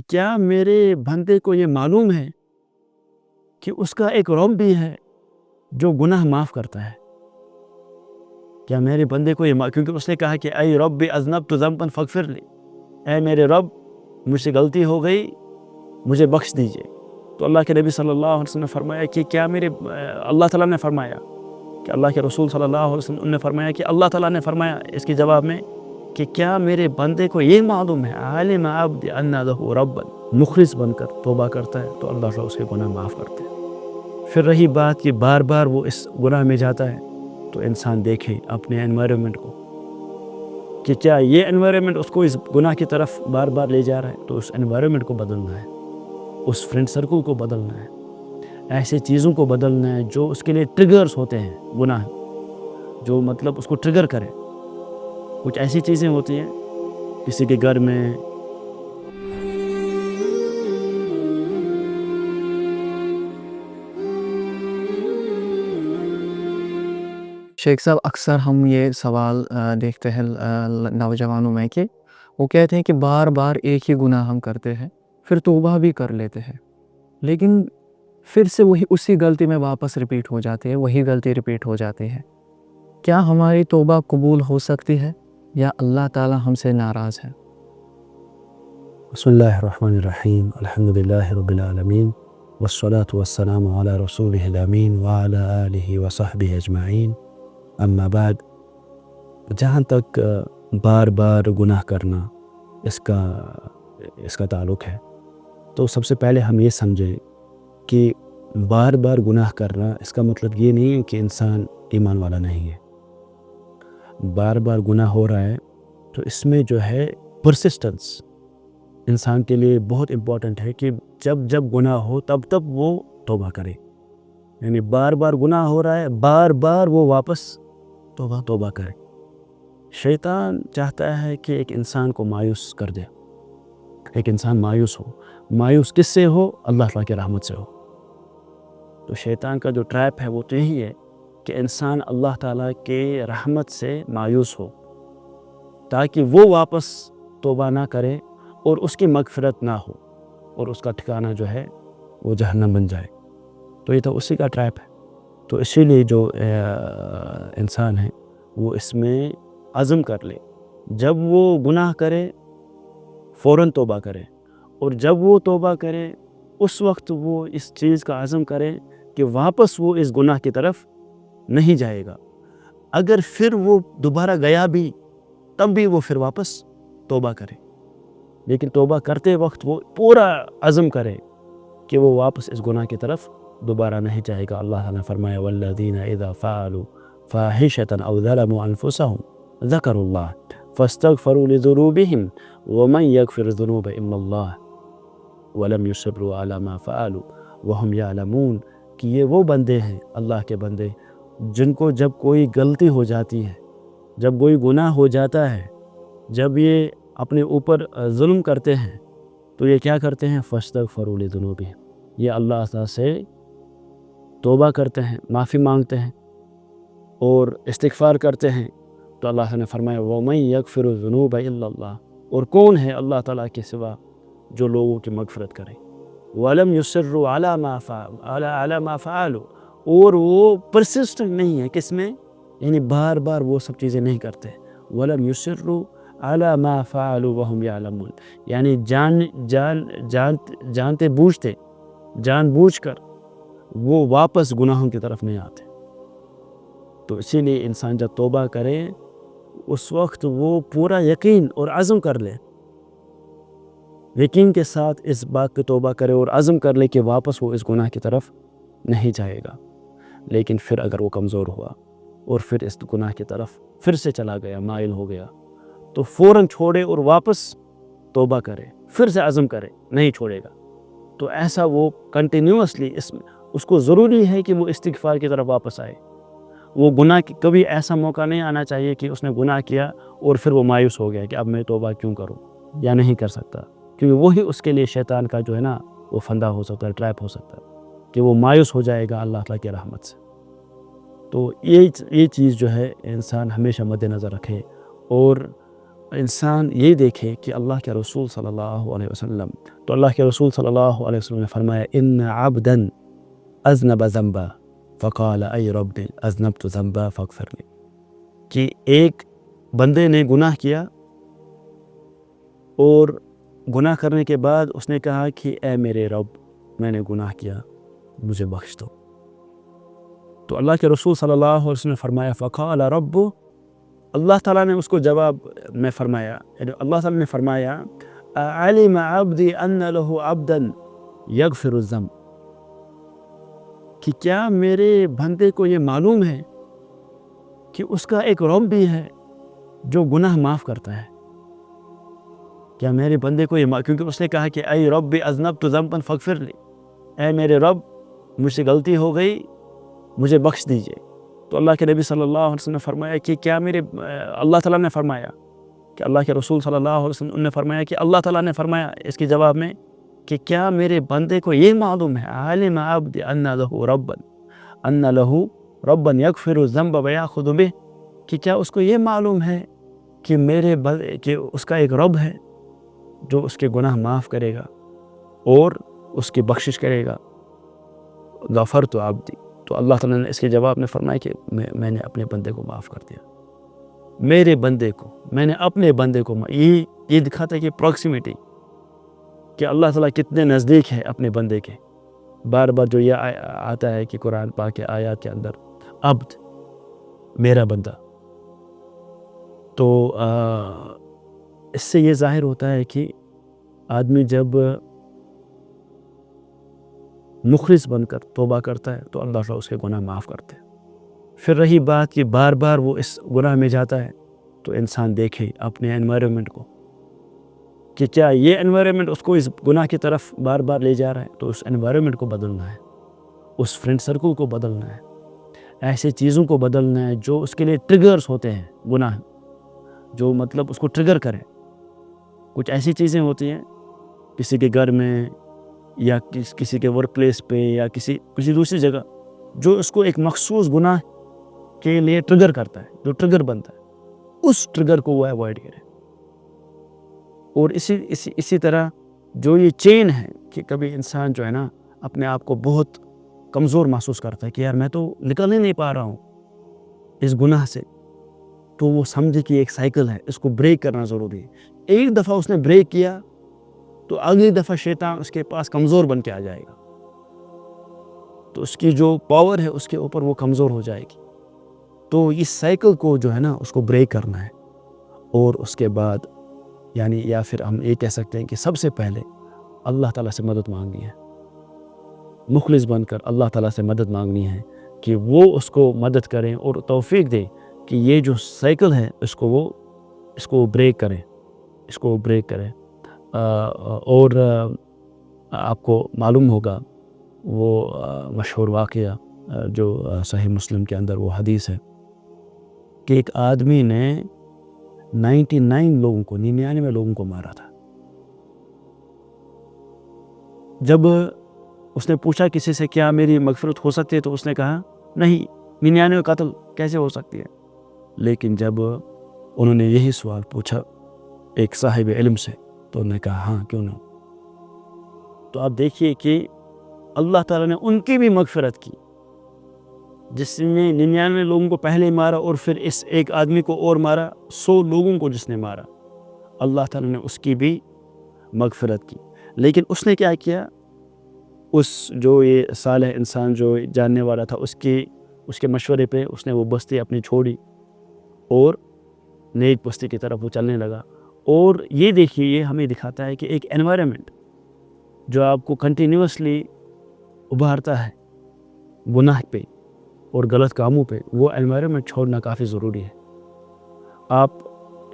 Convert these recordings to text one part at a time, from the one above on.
کیا میرے بندے کو یہ معلوم ہے کہ اس کا ایک رب بھی ہے جو گناہ معاف کرتا ہے؟ کیا میرے بندے کو یہ کیونکہ اس نے کہا کہ اے رب اذنبت ذنبا فاغفر لی، اے میرے رب مجھ سے غلطی ہو گئی، مجھے بخش دیجئے۔ تو اللہ کے نبی صلی اللہ علیہ وسلم نے فرمایا کہ کیا اللہ تعالیٰ نے فرمایا کہ اللہ کے رسول صلی اللہ علیہ وسلم نے فرمایا کہ اللہ تعالیٰ نے فرمایا اس کے جواب میں کہ کیا میرے بندے کو یہ معلوم ہے عالم عبد ان لہ ربا، مخلص بن کر توبہ کرتا ہے تو اللہ تعالیٰ اس کے گناہ معاف کرتے ہیں۔ پھر رہی بات کہ بار بار وہ اس گناہ میں جاتا ہے، تو انسان دیکھے اپنے انوائرمنٹ کو کہ کیا یہ انوائرمنٹ اس کو اس گناہ کی طرف بار بار لے جا رہا ہے، تو اس انوائرمنٹ کو بدلنا ہے، اس فرینڈ سرکل کو بدلنا ہے، ایسے چیزوں کو بدلنا ہے جو اس کے لیے ٹریگرز ہوتے ہیں گناہ، جو مطلب اس کو ٹریگر کرے۔ کچھ ایسی چیزیں ہوتی ہیں کسی کے گھر میں شیخ صاحب اکثر ہم یہ سوال دیکھتے ہیں نوجوانوں میں کہ وہ کہتے ہیں کہ بار بار ایک ہی گناہ ہم کرتے ہیں، پھر توبہ بھی کر لیتے ہیں، لیکن پھر سے وہی اسی غلطی میں واپس ریپیٹ ہو جاتے ہیں، وہی غلطی ریپیٹ ہو جاتی ہے۔ کیا ہماری توبہ قبول ہو سکتی ہے یا اللہ تعالیٰ ہم سے ناراض ہے؟ بسم اللہ الرحمن الرحیم، الحمد للہ رب العالمین، والصلاة والسلام علی رسولہ الامین وعلی آلہ وصحبہ اجمعین، اما بعد۔ جہاں تک بار بار گناہ کرنا اس کا تعلق ہے، تو سب سے پہلے ہم یہ سمجھیں کہ بار بار گناہ کرنا اس کا مطلب یہ نہیں ہے کہ انسان ایمان والا نہیں ہے۔ بار بار گناہ ہو رہا ہے تو اس میں جو ہے پرسسٹنس انسان کے لیے بہت امپورٹنٹ ہے کہ جب گناہ ہو تب وہ توبہ کرے، یعنی بار بار گناہ ہو رہا ہے، بار بار وہ واپس توبہ کرے۔ شیطان چاہتا ہے کہ ایک انسان کو مایوس کر دے، ایک انسان مایوس ہو۔ مایوس کس سے ہو؟ اللہ تعالیٰ کی رحمت سے ہو۔ تو شیطان کا جو ٹریپ ہے وہ تو یہی ہے کہ انسان اللہ تعالیٰ کے رحمت سے مایوس ہو تاکہ وہ واپس توبہ نہ کرے اور اس کی مغفرت نہ ہو اور اس کا ٹھکانہ جو ہے وہ جہنم بن جائے۔ تو یہ تو اسی کا ٹریپ ہے۔ تو اسی لیے جو انسان ہے وہ اس میں عزم کر لے، جب وہ گناہ کرے فوراً توبہ کرے، اور جب وہ توبہ کرے اس وقت وہ اس چیز کا عزم کرے کہ واپس وہ اس گناہ کی طرف نہیں جائے گا۔ اگر پھر وہ دوبارہ گیا بھی تب بھی وہ پھر واپس توبہ کرے، لیکن توبہ کرتے وقت وہ پورا عزم کرے کہ وہ واپس اس گناہ کی طرف دوبارہ نہیں جائے گا۔ اللہ نے فرمایا والذین اذا فعلوا فاحشۃ او ظلموا انفسهم ذکروا اللہ فاستغفروا لذنوبهم ومن یغفر الذنوب الا اللہ ولم یصروا علی ما فعلوا وهم یعلمون، کہ یہ وہ بندے ہیں اللہ کے بندے جن کو جب کوئی غلطی ہو جاتی ہے، جب کوئی گناہ ہو جاتا ہے، جب یہ اپنے اوپر ظلم کرتے ہیں تو یہ کیا کرتے ہیں؟ فاستغفروا لذنوبهم، یہ اللہ تعالیٰ سے توبہ کرتے ہیں، معافی مانگتے ہیں اور استغفار کرتے ہیں۔ تو اللہ نے فرمایا وَمَن يَغْفِرُ الذُّنُوبَ إِلَّا اللَّهُ، اور کون ہے اللہ تعالیٰ کے سوا جو لوگوں کی مغفرت کرے۔ وَلَمْ يُصِرُّوا عَلَى مَا فَعَلُوا، اور وہ پرسسٹنٹ نہیں ہے کس میں؟ یعنی بار بار وہ سب چیزیں نہیں کرتے۔ وَلَمْ يُصِرُّوا عَلَى مَا فَعَلُوا وَهُمْ يَعْلَمُونَ، یعنی جانتے بوجھتے، جان بوجھ کر وہ واپس گناہوں کی طرف نہیں آتے۔ تو اسی لیے انسان جب توبہ کرے اس وقت وہ پورا یقین اور عزم کر لے، یقین کے ساتھ اس بات پہ توبہ کرے اور عزم کر لے کہ واپس وہ اس گناہ کی طرف نہیں جائے گا۔ لیکن پھر اگر وہ کمزور ہوا اور پھر اس گناہ کی طرف پھر سے چلا گیا، مائل ہو گیا، تو فوراً چھوڑے اور واپس توبہ کرے، پھر سے عزم کرے، نہیں چھوڑے گا۔ تو ایسا وہ کنٹینیوسلی اس کو ضروری ہے کہ وہ استغفار کی طرف واپس آئے۔ وہ گناہ کی کبھی ایسا موقع نہیں آنا چاہیے کہ اس نے گناہ کیا اور پھر وہ مایوس ہو گیا کہ اب میں توبہ کیوں کروں یا نہیں کر سکتا، کیونکہ وہی اس کے لیے شیطان کا جو ہے نا وہ فندہ ہو سکتا ہے، ٹریپ ہو سکتا ہے کہ وہ مایوس ہو جائے گا اللہ تعالیٰ کی رحمت سے۔ تو یہ چیز جو ہے انسان ہمیشہ مد نظر رکھے اور انسان یہ دیکھے کہ اللہ کے رسول صلی اللہ علیہ وسلم، تو اللہ کے رسول صلی اللہ علیہ وسلم نے فرمایا ان عبدا اذنب ذنبا فقال ای رب اذنبت ذنبا فاغفر لی، کہ ایک بندے نے گناہ کیا اور گناہ کرنے کے بعد اس نے کہا کہ اے میرے رب میں نے گناہ کیا مجھے بخش دو، تو اللہ کے رسول صلی اللہ علیہ وسلم نے فرمایا فقال رب، اللہ تعالیٰ نے اس کو جواب میں فرمایا، یعنی اللہ تعالیٰ نے فرمایا علم عبدی ان له عبدا یغفر الذنب، کہ کیا میرے بندے کو یہ معلوم ہے کہ اس کا ایک رب بھی ہے جو گناہ معاف کرتا ہے؟ کیا میرے بندے کو یہ کیونکہ اس نے کہا کہ اے رب اذنبت ذنبا فاغفر لی، اے میرے رب مجھ سے غلطی ہو گئی مجھے بخش دیجئے، تو اللہ کے نبی صلی اللہ علیہ وسلم نے فرمایا کہ کیا میرے اللہ تعالیٰ نے فرمایا کہ اللہ کے رسول صلی اللہ علیہ وسلم نے فرمایا کہ اللہ تعالیٰ نے فرمایا اس کے جواب میں کہ کیا میرے بندے کو یہ معلوم ہے علم عبد ان له ربا یغفر الذنب ویأخذ به، کہ کیا اس کو یہ معلوم ہے کہ کہ اس کا ایک رب ہے جو اس کے گناہ معاف کرے گا اور اس کی بخشش کرے گا، غفرت عبدی، تو اللہ تعالیٰ نے اس کے جواب میں فرمایا کہ میں نے اپنے بندے کو معاف کر دیا، میرے بندے کو میں نے اپنے بندے کو یہ دکھاتا ہے کہ پروکسیمیٹی، کہ اللہ تعالیٰ کتنے نزدیک ہے اپنے بندے کے، بار بار جو یہ آتا ہے کہ قرآن پاک کے آیات کے اندر عبد میرا بندہ، تو اس سے یہ ظاہر ہوتا ہے کہ آدمی جب مخلص بن کر توبہ کرتا ہے تو اللہ تعالیٰ اس کے گناہ معاف کرتے ہیں۔ پھر رہی بات کہ بار بار وہ اس گناہ میں جاتا ہے، تو انسان دیکھے اپنے انوائرمنٹ کو کہ کیا یہ انوائرمنٹ اس کو اس گناہ کی طرف بار بار لے جا رہا ہے، تو اس انوائرمنٹ کو بدلنا ہے، اس فرینڈ سرکل کو بدلنا ہے، ایسے چیزوں کو بدلنا ہے جو اس کے لیے ٹریگرز ہوتے ہیں، گناہ جو مطلب اس کو ٹریگر کریں۔ کچھ ایسی چیزیں ہوتی ہیں کسی کے گھر میں یا کسی کے ورک پلیس پہ یا کسی دوسری جگہ جو اس کو ایک مخصوص گناہ کے لیے ٹریگر کرتا ہے، جو ٹریگر بنتا ہے، اس ٹریگر کو وہ ایوائڈ کرے۔ اور اسی طرح جو یہ چین ہے کہ کبھی انسان جو ہے نا اپنے آپ کو بہت کمزور محسوس کرتا ہے کہ یار میں تو نکل ہی نہیں پا رہا ہوں اس گناہ سے، تو وہ سمجھے کہ ایک سائیکل ہے، اس کو بریک کرنا ضروری ہے۔ ایک دفعہ اس نے بریک کیا تو اگلی دفعہ شیطان اس کے پاس کمزور بن کے آ جائے گا، تو اس کی جو پاور ہے اس کے اوپر وہ کمزور ہو جائے گی۔ تو اس سائیکل کو جو ہے نا اس کو بریک کرنا ہے، اور اس کے بعد یعنی یا پھر ہم یہ کہہ سکتے ہیں کہ سب سے پہلے اللہ تعالیٰ سے مدد مانگنی ہے، مخلص بن کر اللہ تعالیٰ سے مدد مانگنی ہے کہ وہ اس کو مدد کریں اور توفیق دے کہ یہ جو سائیکل ہے اس کو بریک کریں۔ اور آپ کو معلوم ہوگا وہ مشہور واقعہ جو صحیح مسلم کے اندر وہ حدیث ہے کہ ایک آدمی نے 99 لوگوں کو مارا تھا۔ جب اس نے پوچھا کسی سے کیا میری مغفرت ہو سکتی ہے، تو اس نے کہا نہیں، 99 قتل کیسے ہو سکتی ہے؟ لیکن جب انہوں نے یہی سوال پوچھا ایک صاحب علم سے تو انہوں نے کہا ہاں کیوں نہ۔ تو آپ دیکھیے کہ اللہ تعالیٰ نے ان کی بھی مغفرت کی، جس نے 99 لوگوں کو پہلے مارا اور پھر اس ایک آدمی کو اور مارا، 100 لوگوں کو جس نے مارا، اللہ تعالیٰ نے اس کی بھی مغفرت کی۔ لیکن اس نے کیا کیا، اس جو یہ صالح انسان جو جاننے والا تھا اس کے مشورے پہ اس نے وہ بستی اپنی چھوڑی اور نیک بستی کی طرف وہ چلنے لگا۔ اور یہ دیکھیے یہ ہمیں دکھاتا ہے کہ ایک انوائرمنٹ جو آپ کو کنٹینیوسلی ابھارتا ہے گناہ پہ اور غلط کاموں پہ، وہ انوائرمنٹ چھوڑنا کافی ضروری ہے۔ آپ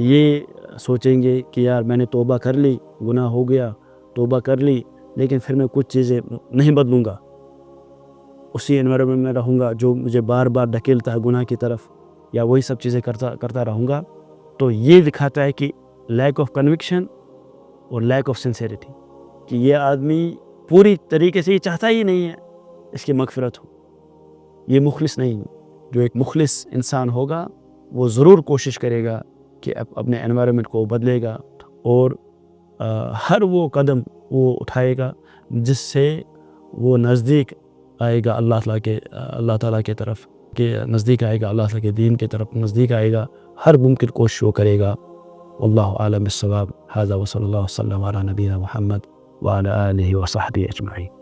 یہ سوچیں گے کہ یار میں نے توبہ کر لی، گناہ ہو گیا، توبہ کر لی، لیکن پھر میں کچھ چیزیں نہیں بدلوں گا، اسی انوائرمنٹ میں رہوں گا جو مجھے بار بار ڈھکیلتا ہے گناہ کی طرف، یا وہی سب چیزیں کرتا رہوں گا، تو یہ دکھاتا ہے کہ لیک آف کنوکشن اور لیک آف سنسیریٹی، کہ یہ آدمی پوری طریقے سے یہ چاہتا ہی نہیں ہے اس کی مغفرت ہو، یہ مخلص نہیں ہے۔ جو ایک مخلص انسان ہوگا وہ ضرور کوشش کرے گا کہ اپنے انوائرمنٹ کو بدلے گا اور ہر وہ قدم وہ اٹھائے گا جس سے وہ نزدیک آئے گا اللہ تعالیٰ کے طرف، کہ نزدیک آئے گا اللہ تعالیٰ کے دین کے طرف نزدیک آئے گا، ہر ممکن کوشش وہ کرے گا۔ واللہ عالم بالصواب۔ ھذا وصلی اللہ وسلم علی نبینا محمد وعلی آلہ وصحبہ اجمعین۔